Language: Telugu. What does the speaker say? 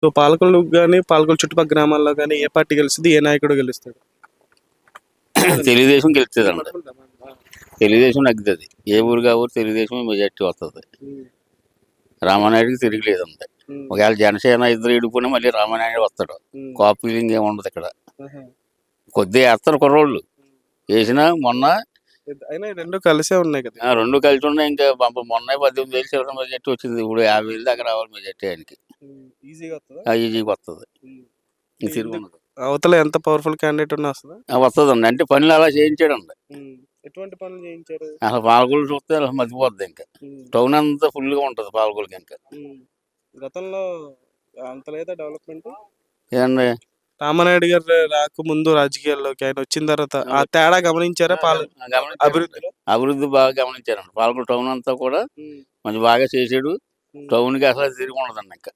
సో పాలకొల్లు గానీ, పాలకొల్లు చుట్టుపక్కల గ్రామాల్లో గానీ ఏ పార్టీ గెలుస్తది? ఏ నాయకుడు గెలుస్తాడు? తెలుగుదేశం గెలుస్తుందండి. తెలుగుదేశం నగ్గుతుంది. ఏ ఊరుగా ఊరు తెలుగుదేశం మెజార్టీ వస్తుంది. రామానాయుడికి తిరిగిలేదండి. ఒకవేళ జనసేన ఇద్దరు ఇడుకున్నా మళ్ళీ రామానాయుడు వస్తాడు. కాపు ఫీలింగ్ ఏమి ఉండదు ఇక్కడ. కొద్దిగా వేస్తారు కుర్రోళ్ళు వేసినా మొన్న అయినా రెండు కలిసే ఉన్నాయి కదా. రెండు కలిసి ఉన్నాయి. ఇంకా మొన్న 18,000 చిల్లర మెజార్టీ వచ్చింది. ఇప్పుడు 50,000 దాకా రావాలి మెజార్టీ ఆయనకి. ఈజీగా వస్తుంది. అవతల ఎంత పవర్ఫుల్ క్యాండిడేట్ ఉన్నా వస్తుందండి. అంటే పనులు అలా చేయించాడండి. ఎటువంటి పనులు చేయించారు? అసలు పాలకొల్లు చూస్తే అసలు మర్చిపోద్ది. ఇంకా టౌన్ అంతా ఫుల్ గా ఉంటది పాలకొల్లుకి. ఇంకా గతంలో అంత లేదా డెవలప్మెంట్ ఏమండి? రామానాయుడు గారు రాకముందు రాజకీయాల్లోకి ఆయన వచ్చిన తర్వాత ఆ తేడా గమనించారా? అభివృద్ధి బాగా గమనించారండి. పాలకొల్లు టౌన్ అంతా కూడా మంచి బాగా చేసాడు. టౌన్ కి అసలు తిరిగి ఉండదండి ఇంకా.